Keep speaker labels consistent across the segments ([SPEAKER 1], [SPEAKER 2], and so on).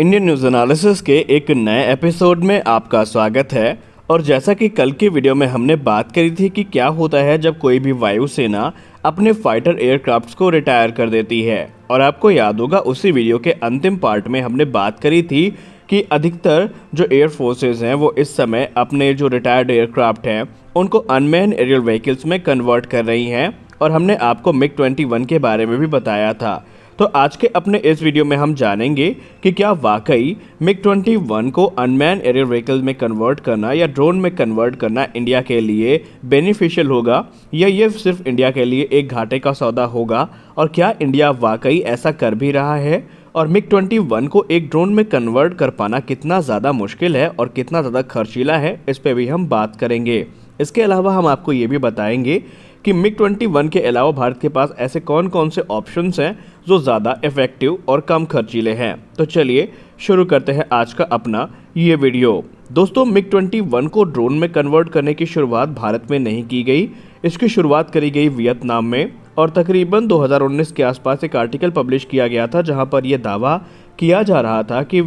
[SPEAKER 1] Indian news analysis के एक नए एपिसोड में आपका स्वागत है। और जैसा कि कल के वीडियो में हमने बात करी थी कि क्या होता है जब कोई भी वायुसेना अपने फाइटर एयरक्राफ्ट्स को रिटायर कर देती है, और आपको याद होगा उसी वीडियो के अंतिम पार्ट में हमने बात करी थी कि अधिकतर जो एयर फोर्सेस हैं वो इस समय अपने जो रिटायर्ड एयरक्राफ्ट हैं उनको अनमैन एरियल व्हीकल्स में कन्वर्ट कर रही हैं, और हमने आपको MiG-21 के बारे में भी बताया था। तो आज के अपने इस वीडियो में हम जानेंगे कि क्या वाकई MiG-21 को अनमैन एरियल व्हीकल में कन्वर्ट करना या ड्रोन में कन्वर्ट करना इंडिया के लिए बेनिफिशियल होगा, या ये सिर्फ इंडिया के लिए एक घाटे का सौदा होगा, और क्या इंडिया वाकई ऐसा कर भी रहा है, और MiG-21 को एक ड्रोन में कन्वर्ट कर पाना कितना ज़्यादा मुश्किल है और कितना ज़्यादा खर्चीला है, इस पे भी हम बात करेंगे। इसके अलावा हम आपको ये भी बताएंगे कि MiG-21 के अलावा भारत के पास ऐसे कौन कौन से ऑप्शंस हैं जो ज़्यादा इफेक्टिव और कम खर्चीले हैं। तो चलिए शुरू करते हैं आज का अपना ये वीडियो। दोस्तों, MiG-21 को ड्रोन में कन्वर्ट करने की शुरुआत भारत में नहीं की गई। इसकी शुरुआत करी गई वियतनाम में, और तकरीबन 2019 के आसपास एक आर्टिकल पब्लिश किया गया था जहां पर यह दावा किया जा रहा था कि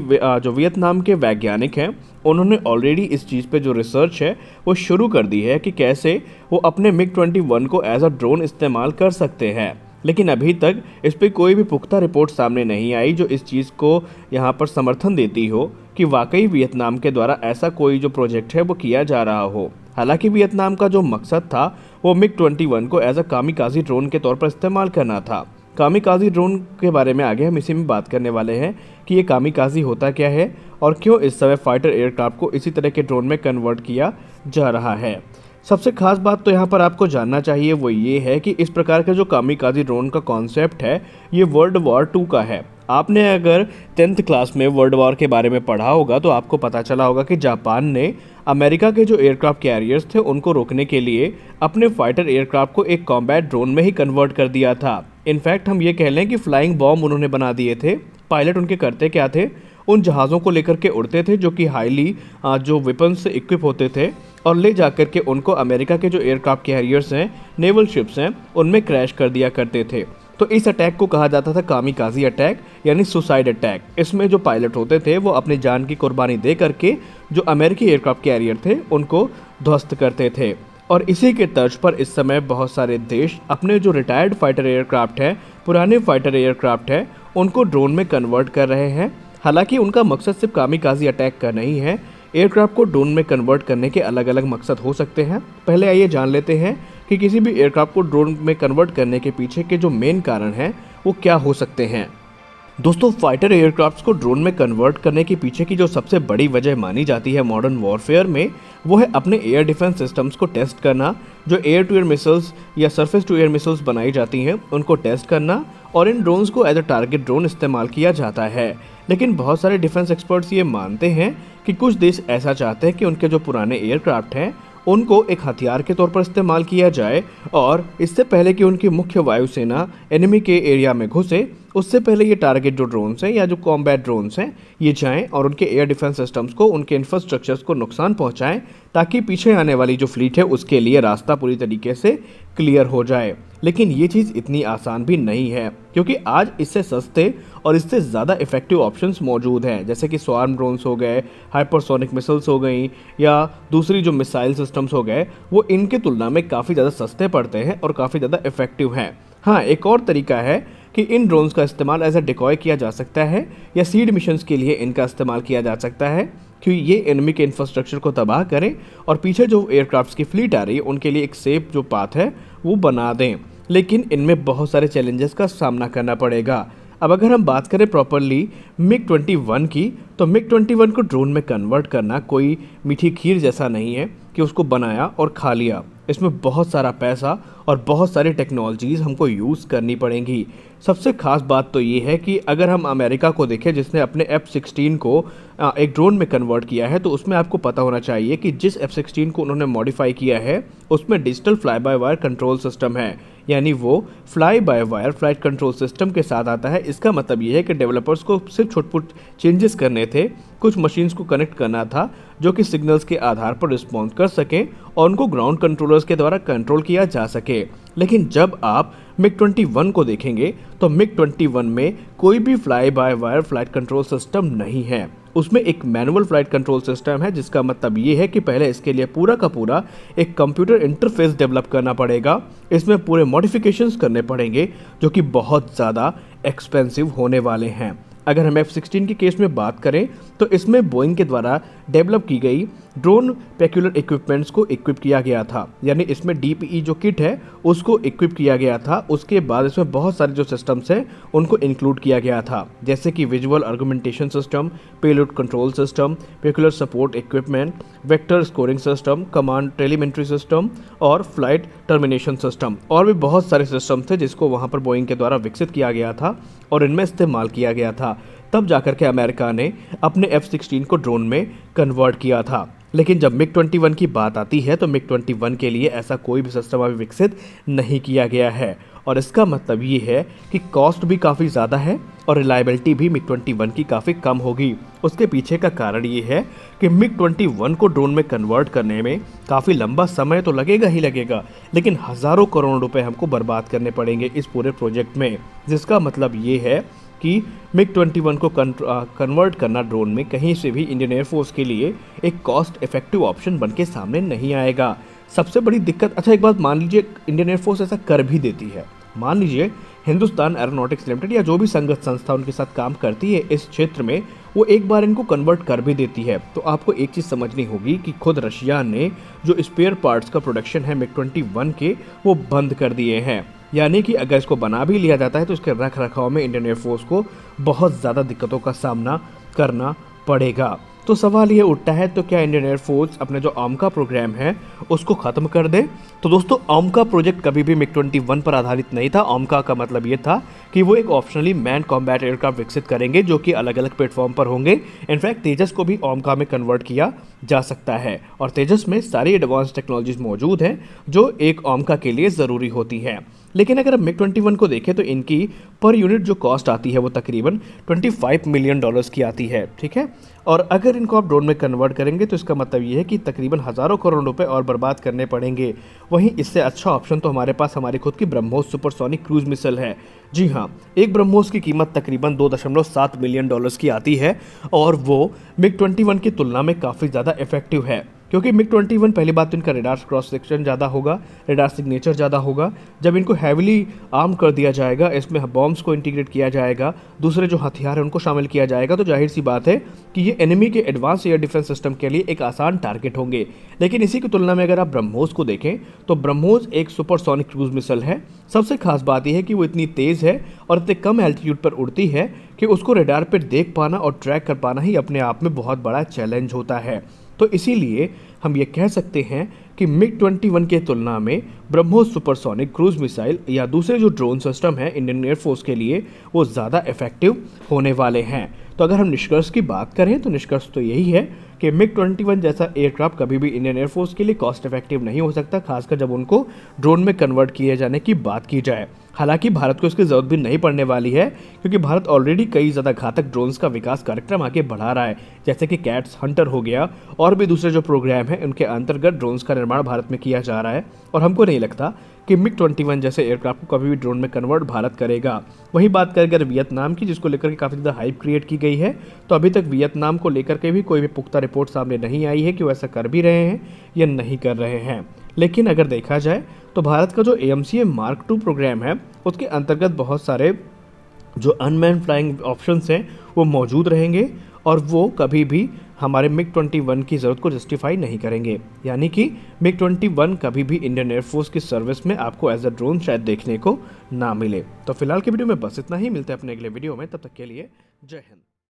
[SPEAKER 1] जो वियतनाम के वैज्ञानिक हैं उन्होंने ऑलरेडी इस चीज़ पे जो रिसर्च है वो शुरू कर दी है कि कैसे वो अपने MiG-21 को एज अ ड्रोन इस्तेमाल कर सकते हैं। लेकिन अभी तक इस पर कोई भी पुख्ता रिपोर्ट सामने नहीं आई जो इस चीज़ को यहाँ पर समर्थन देती हो कि वाकई वियतनाम के द्वारा ऐसा कोई जो प्रोजेक्ट है वो किया जा रहा हो। हालांकि वियतनाम का जो मकसद था वो MiG-21 को एज अ कामिकाज़ी ड्रोन के तौर पर इस्तेमाल करना था। कामिकाज़ी ड्रोन के बारे में आगे हम इसी में बात करने वाले हैं कि ये कामिकाज़ी होता क्या है और क्यों इस समय फाइटर एयरक्राफ्ट को इसी तरह के ड्रोन में कन्वर्ट किया जा रहा है। सबसे खास बात तो यहाँ पर आपको जानना चाहिए वो ये है कि इस प्रकार का जो कामिकाज़ी ड्रोन का कॉन्सेप्ट है ये वर्ल्ड वॉर 2 का है। आपने अगर 10th क्लास में वर्ल्ड वॉर के बारे में पढ़ा होगा तो आपको पता चला होगा कि जापान ने अमेरिका के जो एयरक्राफ्ट कैरियर्स थे उनको रोकने के लिए अपने फाइटर एयरक्राफ्ट को एक कॉम्बैट ड्रोन में ही कन्वर्ट कर दिया था। इनफैक्ट हम ये कह लें कि फ्लाइंग बॉम्ब उन्होंने बना दिए थे। पायलट उनके करते क्या थे, उन जहाज़ों को लेकर के उड़ते थे जो कि हाईली जो वेपन से इक्विप होते थे, और ले जाकर के उनको अमेरिका के जो एयरक्राफ्ट कैरियर्स हैं, नेवल शिप्स हैं, उनमें क्रैश कर दिया करते थे। तो इस अटैक को कहा जाता था कामिकाज़ी अटैक यानी सुसाइड अटैक। इसमें जो पायलट होते थे वो अपनी जान की कुर्बानी दे करके जो अमेरिकी एयरक्राफ्ट कैरियर थे उनको ध्वस्त करते थे। और इसी के तर्ज पर इस समय बहुत सारे देश अपने जो रिटायर्ड फाइटर एयरक्राफ्ट हैं, पुराने फाइटर एयरक्राफ्ट हैं, उनको ड्रोन में कन्वर्ट कर रहे हैं। हालांकि उनका मकसद सिर्फ कामिकाज़ी अटैक का नहीं है। एयरक्राफ्ट को ड्रोन में कन्वर्ट करने के अलग अलग मकसद हो सकते हैं। पहले आइए जान लेते हैं कि किसी भी एयरक्राफ्ट को ड्रोन में कन्वर्ट करने के पीछे के जो मेन कारण हैं वो क्या हो सकते हैं। दोस्तों, फाइटर एयरक्राफ्ट्स को ड्रोन में कन्वर्ट करने के पीछे की जो सबसे बड़ी वजह मानी जाती है मॉडर्न वॉरफेयर में, वो है अपने एयर डिफेंस सिस्टम्स को टेस्ट करना। जो एयर टू एयर मिसाइल्स या सरफेस टू एयर मिसाइल्स बनाई जाती हैं उनको टेस्ट करना, और इन ड्रोन्स को एज अ टारगेट ड्रोन इस्तेमाल किया जाता है। लेकिन बहुत सारे डिफेंस एक्सपर्ट्स ये मानते हैं कि कुछ देश ऐसा चाहते हैं कि उनके जो पुराने एयरक्राफ्ट हैं उनको एक हथियार के तौर पर इस्तेमाल किया जाए, और इससे पहले कि उनकी मुख्य वायुसेना एनिमी के एरिया में घुसे उससे पहले ये टारगेट जो ड्रोन्स हैं या जो कॉम्बैट ड्रोन्स हैं ये जाएं और उनके एयर डिफेंस सिस्टम्स को, उनके इंफ्रास्ट्रक्चर्स को नुकसान पहुंचाएं, ताकि पीछे आने वाली जो फ्लीट है उसके लिए रास्ता पूरी तरीके से क्लियर हो जाए। लेकिन ये चीज़ इतनी आसान भी नहीं है, क्योंकि आज इससे सस्ते और इससे ज़्यादा इफेक्टिव ऑप्शंस मौजूद हैं, जैसे कि स्वार्म ड्रोन्स हो गए, हाइपरसोनिक मिसाइल्स हो गई, या दूसरी जो मिसाइल सिस्टम्स हो गए, वो इनके तुलना में काफ़ी ज़्यादा सस्ते पड़ते हैं और काफ़ी ज़्यादा इफेक्टिव हैं। हाँ, एक और तरीका है कि इन ड्रोन्स का इस्तेमाल एज अ डिकॉय किया जा सकता है, या सीड मिशंस के लिए इनका इस्तेमाल किया जा सकता है कि ये एनिमी के इंफ्रास्ट्रक्चर को तबाह करें और पीछे जो एयरक्राफ्ट्स की फ्लीट आ रही है उनके लिए एक सेफ जो पाथ है वो बना दें। लेकिन इनमें बहुत सारे चैलेंजेस का सामना करना पड़ेगा। अब अगर हम बात करें प्रॉपरली MiG-21 की, तो MiG-21 को ड्रोन में कन्वर्ट करना कोई मीठी खीर जैसा नहीं है कि उसको बनाया और खा लिया। इसमें बहुत सारा पैसा और बहुत सारी टेक्नोलॉजीज़ हमको यूज़ करनी पड़ेंगी। सबसे खास बात तो ये है कि अगर हम अमेरिका को देखें जिसने अपने F-16 को एक ड्रोन में कन्वर्ट किया है, तो उसमें आपको पता होना चाहिए कि जिस F-16 को उन्होंने मॉडिफाई किया है उसमें digital fly by wire control system है, यानी वो fly by wire flight control system के साथ आता है। इसका मतलब ये है कि डेवलपर्स को सिर्फ छोटे चेंजेस करने थे, कुछ मशीन्स को कनेक्ट करना था जो कि सिग्नल्स के आधार पर रिस्पॉन्स कर सकें और उनको ग्राउंड कंट्रोलर एक्सप्लोरर्स के द्वारा कंट्रोल किया जा सके। लेकिन जब आप मिग 21 को देखेंगे तो मिग 21 में कोई भी fly by wire flight control system नहीं है। उसमें एक मैनुअल फ्लाइट कंट्रोल सिस्टम है, जिसका मतलब ये है कि पहले इसके लिए पूरा का पूरा एक कंप्यूटर इंटरफेस डेवलप करना पड़ेगा। इसमें पूरे मॉडिफिकेशंस करने पड़ेंगे जो कि बहुत ज़्यादा एक्सपेंसिव होने वाले हैं। अगर हम F-16 के केस में बात करें तो इसमें बोइंग के द्वारा डेवलप की गई ड्रोन पेक्यूलर इक्विपमेंट्स को इक्विप किया गया था, यानी इसमें DPE जो किट है उसको इक्विप किया गया था। उसके बाद इसमें बहुत सारे जो सिस्टम्स हैं उनको इंक्लूड किया गया था, जैसे कि visual argumentation system, payload control system, peculiar support equipment, vector scoring system, command telemetry system और फ्लाइट टर्मिनेशन सिस्टम, और भी बहुत सारे सिस्टम थे जिसको वहाँ पर बोइंग के द्वारा विकसित किया गया था और इनमें इस्तेमाल किया गया था। तब जाकर के अमेरिका ने अपने F-16 को ड्रोन में कन्वर्ट किया था। लेकिन जब मिग 21 की बात आती है तो मिग 21 के लिए ऐसा कोई भी सिस्टम अभी विकसित नहीं किया गया है, और इसका मतलब ये है कि कॉस्ट भी काफ़ी ज़्यादा है और रिलायबिलिटी भी मिग 21 की काफ़ी कम होगी। उसके पीछे का कारण ये है कि मिग 21 को ड्रोन में कन्वर्ट करने में काफ़ी लंबा समय तो लगेगा ही लगेगा, लेकिन हज़ारों करोड़ रुपए हमको बर्बाद करने पड़ेंगे इस पूरे प्रोजेक्ट में। जिसका मतलब ये है कि मिग 21 को कन्वर्ट करना ड्रोन में कहीं से भी इंडियन एयरफोर्स के लिए एक कॉस्ट इफेक्टिव ऑप्शन बन के सामने नहीं आएगा। सबसे बड़ी दिक्कत, अच्छा एक बात मान लीजिए इंडियन एयरफोर्स ऐसा कर भी देती है, मान लीजिए हिंदुस्तान एरोनॉटिक्स लिमिटेड या जो भी संगत संस्था उनके साथ काम करती है इस क्षेत्र में, वो एक बार इनको कन्वर्ट कर भी देती है, तो आपको एक चीज़ समझनी होगी कि खुद रशिया ने जो स्पेयर पार्ट्स का प्रोडक्शन है मिग 21 के वो बंद कर दिए हैं। यानी कि अगर इसको बना भी लिया जाता है तो इसके रख रखाव में इंडियन एयरफोर्स को बहुत ज़्यादा दिक्कतों का सामना करना पड़ेगा। तो सवाल ये उठता है, तो क्या इंडियन एयरफोर्स अपने जो AMCA प्रोग्राम है उसको ख़त्म कर दे? तो दोस्तों AMCA प्रोजेक्ट कभी भी मिग 21 पर आधारित नहीं था। AMCA का मतलब ये था कि वो एक ऑप्शनली मैन कॉम्बैट एयरक्राफ्ट विकसित करेंगे जो कि अलग अलग प्लेटफॉर्म पर होंगे। इनफैक्ट तेजस को भी AMCA में कन्वर्ट किया जा सकता है और तेजस में सारी एडवांस टेक्नोलॉजीज मौजूद हैं जो एक AMCA के लिए ज़रूरी होती हैं। लेकिन अगर हम मिग 21 को देखें तो इनकी पर यूनिट जो कॉस्ट आती है वो तकरीबन $25 मिलियन की आती है, ठीक है। और अगर इनको आप ड्रोन में कन्वर्ट करेंगे तो इसका मतलब ये है कि तकरीबन हज़ारों करोड़ रुपए और बर्बाद करने पड़ेंगे। वहीं इससे अच्छा ऑप्शन तो हमारे पास हमारी खुद की ब्रह्मोस सुपरसोनिक क्रूज मिसाइल है। जी हाँ, एक ब्रह्मोस की कीमत तकरीबन $2.7 मिलियन की आती है और वो मिग 21 की तुलना में काफ़ी ज़्यादा इफेक्टिव है, क्योंकि मिग 21 पहली बात तो इनका रेडार क्रॉस सेक्शन ज़्यादा होगा, रेडार सिग्नेचर ज़्यादा होगा। जब इनको हैविली आर्म कर दिया जाएगा, इसमें बॉम्ब्स को इंटीग्रेट किया जाएगा, दूसरे जो हथियार है उनको शामिल किया जाएगा, तो जाहिर सी बात है कि ये एनिमी के एडवांस एयर डिफेंस सिस्टम के लिए एक आसान टारगेट होंगे। लेकिन इसी की तुलना में अगर आप ब्रह्मोस को देखें तो ब्रह्मोस एक सुपरसोनिक क्रूज मिसाइल है। सबसे खास बात यह है कि वो इतनी तेज़ है और इतने कम एल्टीट्यूड पर उड़ती है कि उसको रेडार पर देख पाना और ट्रैक कर पाना ही अपने आप में बहुत बड़ा चैलेंज होता है। तो इसीलिए हम ये कह सकते हैं कि मिग 21 के तुलना में ब्रह्मोस सुपरसोनिक क्रूज मिसाइल या दूसरे जो ड्रोन सिस्टम है इंडियन एयरफोर्स के लिए वो ज़्यादा इफेक्टिव होने वाले हैं। तो अगर हम निष्कर्ष की बात करें तो निष्कर्ष तो यही है कि मिग 21 जैसा एयरक्राफ्ट कभी भी इंडियन एयरफोर्स के लिए कॉस्ट इफेक्टिव नहीं हो सकता, खासकर जब उनको ड्रोन में कन्वर्ट किए जाने की बात की जाए। हालांकि भारत को इसकी ज़रूरत भी नहीं पड़ने वाली है, क्योंकि भारत ऑलरेडी कई ज़्यादा घातक ड्रोन्स का विकास कार्यक्रम आगे बढ़ा रहा है, जैसे कि कैट्स हंटर हो गया और भी दूसरे जो प्रोग्राम हैं उनके अंतर्गत ड्रोन्स का निर्माण भारत में किया जा रहा है। और हमको नहीं लगता कि मिग 21 जैसे एयरक्राफ्ट को कभी भी ड्रोन में कन्वर्ट भारत करेगा। वहीं बात करें अगर वियतनाम की, जिसको लेकर के काफ़ी ज़्यादा हाइप क्रिएट की गई है, तो अभी तक वियतनाम को लेकर के भी कोई भी पुख्ता रिपोर्ट सामने नहीं आई है कि वो ऐसा कर भी रहे हैं या नहीं कर रहे हैं। लेकिन अगर देखा जाए तो भारत का जो AMCA Mark II प्रोग्राम है उसके अंतर्गत बहुत सारे जो अनमैन फ्लाइंग ऑप्शंस हैं वो मौजूद रहेंगे और वो कभी भी हमारे मिग 21 की ज़रूरत को जस्टिफाई नहीं करेंगे। यानी कि मिग 21 कभी भी इंडियन एयरफोर्स की सर्विस में आपको एज अ ड्रोन शायद देखने को ना मिले। तो फिलहाल की वीडियो में बस इतना ही, मिलते हैं अपने अगले वीडियो में, तब तक के लिए जय हिंद।